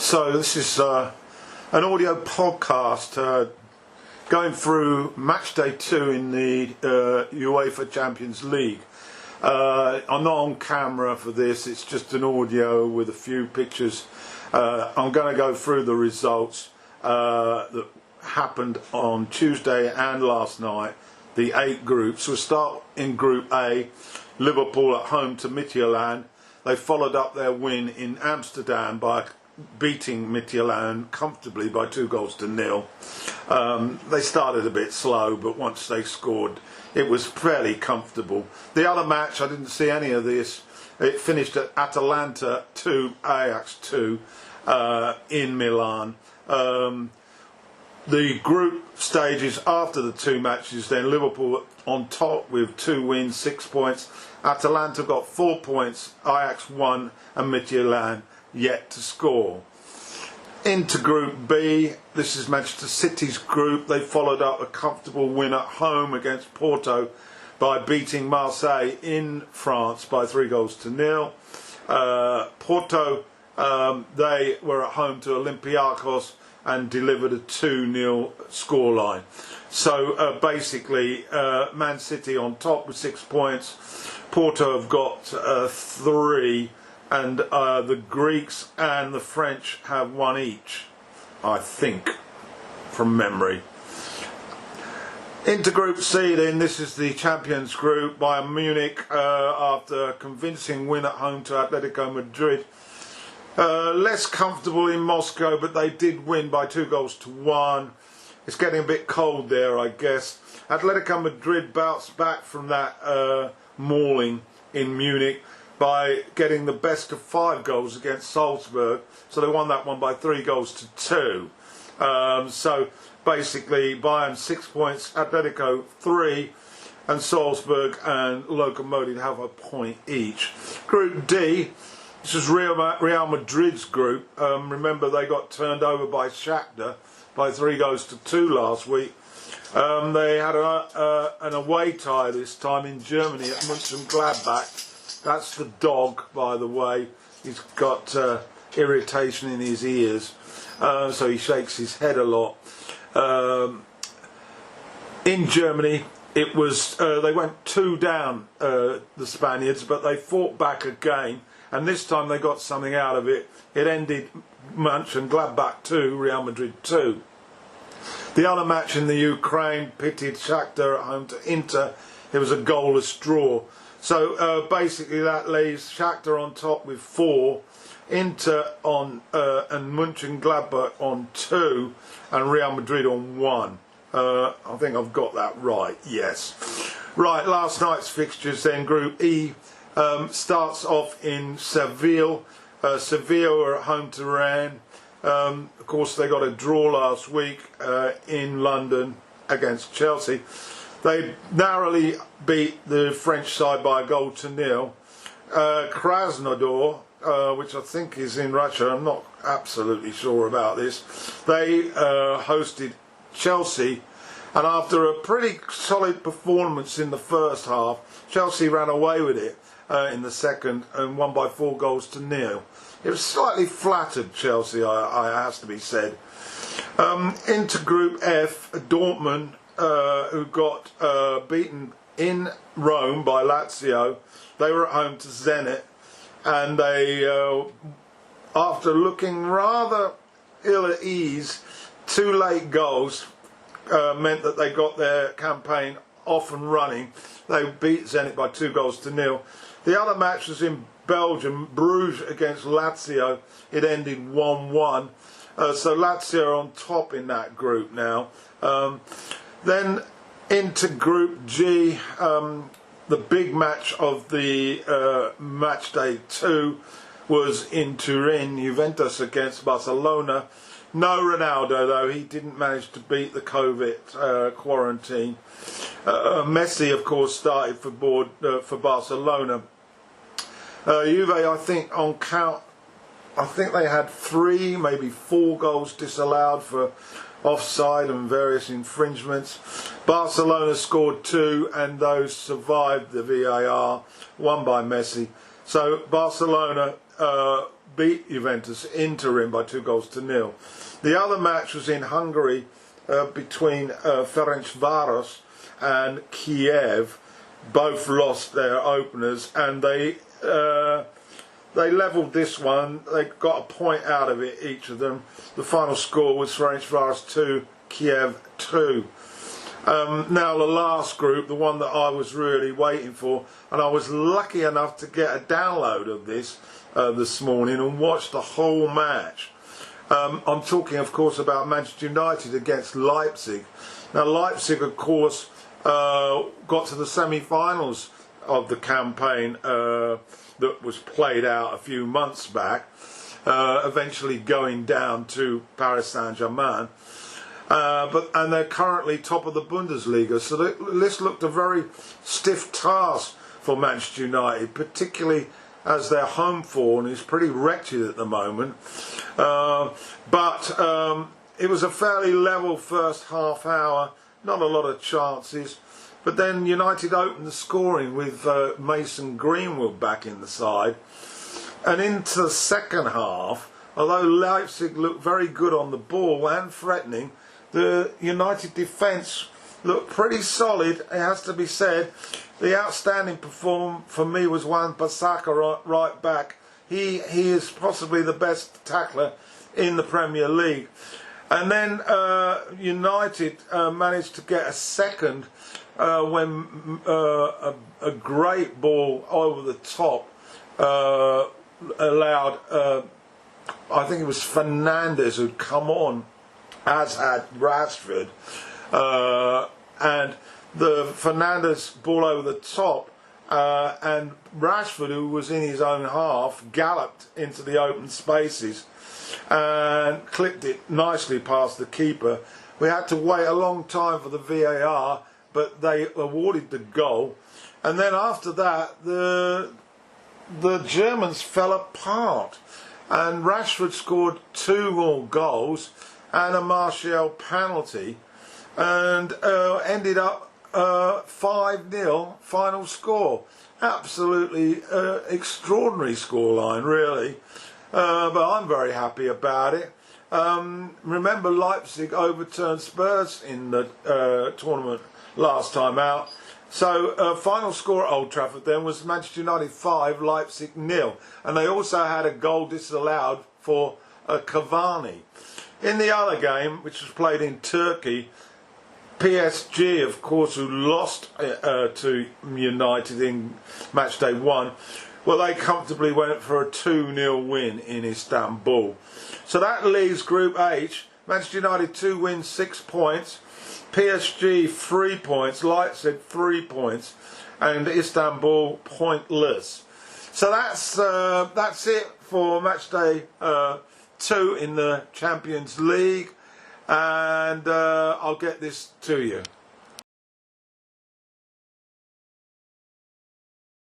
So this is an audio podcast going through Matchday 2 in the UEFA Champions League. I'm not on camera for this, it's just an audio with a few pictures. I'm going to go through the results that happened on Tuesday and last night, the 8 groups. We'll start in Group A, Liverpool at home to Midtjylland. They followed up their win in Amsterdam by beating Midtjylland comfortably by 2-0. They started a bit slow, but once they scored, it was fairly comfortable. The other match, I didn't see any of this. It finished at Atalanta 2, Ajax 2 in Milan. The group stages after the 2 matches, then Liverpool on top with 2 wins, 6 points. Atalanta got 4 points, Ajax 1, and Midtjylland yet to score. Into Group B, this is Manchester City's group. They followed up a comfortable win at home against Porto by beating Marseille in France by 3-0. Porto, they were at home to Olympiacos and delivered a 2-0 scoreline. So basically, Man City on top with 6 points. Porto have got 3. And the Greeks and the French have 1 each, I think, from memory. Into Group C then, this is the Champions Group. Bayern Munich, after a convincing win at home to Atletico Madrid. Less comfortable in Moscow, but they did win by 2-1. It's getting a bit cold there, I guess. Atletico Madrid bounced back from that mauling in Munich by getting the best of 5 goals against Salzburg. So they won that one by 3-2. So basically Bayern 6 points, Atletico 3, and Salzburg and Lokomotiv have a point each. Group D, this is Real Madrid's group. Remember they got turned over by Shakhtar by 3-2 last week. They had an away tie this time in Germany at Mönchengladbach. That's the dog, by the way. He's got irritation in his ears, so he shakes his head a lot. In Germany, it was they went 2 down, the Spaniards, but they fought back again, and this time they got something out of it. It ended Mönchengladbach 2, Real Madrid 2. The other match in the Ukraine pitted Shakhtar at home to Inter. It was a goalless draw. So basically that leaves Shakhtar on top with 4, Inter on and Mönchengladbach on 2, and Real Madrid on 1. I think I've got that right, yes. Right, last night's fixtures then. Group E starts off in Seville. Seville are at home to Rennes. Of course they got a draw last week in London against Chelsea. They narrowly beat the French side by 1-0. Krasnodar, which I think is in Russia, I'm not absolutely sure about this, they hosted Chelsea, and after a pretty solid performance in the first half, Chelsea ran away with it in the second and won by 4-0. It was slightly flattered, Chelsea, I has to be said. Into Group F, Dortmund, who got beaten in Rome by Lazio. They were at home to Zenit, and they, after looking rather ill at ease, 2 late goals meant that they got their campaign off and running. They beat Zenit by 2-0. The other match was in Belgium, Bruges against Lazio. It ended 1-1. So Lazio are on top in that group now. Then into Group G, the big match of the Matchday 2 was in Turin, Juventus against Barcelona. No Ronaldo though, he didn't manage to beat the COVID quarantine. Messi of course started for Barcelona. Juve, I think on count, I think they had 3, maybe 4 goals disallowed for offside and various infringements. Barcelona scored 2, and those survived the VAR, won by Messi. So Barcelona beat Juventus interim by 2-0. The other match was in Hungary between Ferencváros and Kiev. Both lost their openers, and they levelled this one. They got a point out of it, each of them. The final score was Ferencváros 2, Kiev 2. Now the last group, the one that I was really waiting for, and I was lucky enough to get a download of this morning and watch the whole match. I'm talking, of course, about Manchester United against Leipzig. Now Leipzig, of course, got to the semi-finals of the campaign that was played out a few months back, eventually going down to Paris Saint-Germain. And they're currently top of the Bundesliga, so this looked a very stiff task for Manchester United, particularly as their home form is pretty wretched at the moment. But it was a fairly level first half hour, not a lot of chances. But then United opened the scoring with Mason Greenwood back in the side. And into the second half, although Leipzig looked very good on the ball and threatening, the United defence looked pretty solid, it has to be said. The outstanding performer for me was Wan-Bissaka right back. He is possibly the best tackler in the Premier League. And then United managed to get a second when a great ball over the top allowed, I think it was Fernandes who'd come on, as had Rashford, and the Fernandes ball over the top, and Rashford, who was in his own half, galloped into the open spaces and clipped it nicely past the keeper. We had to wait a long time for the VAR, but they awarded the goal. And then after that, the Germans fell apart, and Rashford scored 2 more goals and a Martial penalty, and ended up 5-0 final score. Absolutely extraordinary scoreline, really. But I'm very happy about it. Remember, Leipzig overturned Spurs in the tournament last time out. So final score at Old Trafford then was Manchester United 5, Leipzig 0. And they also had a goal disallowed for Cavani. In the other game, which was played in Turkey, PSG, of course, who lost to United in Matchday 1, well, they comfortably went for a 2-0 win in Istanbul. So that leaves Group H. Manchester United 2 wins, 6 points. PSG 3 points. Leipzig 3 points. And Istanbul pointless. So that's it for Matchday 2 in the Champions League. And I'll get this to you.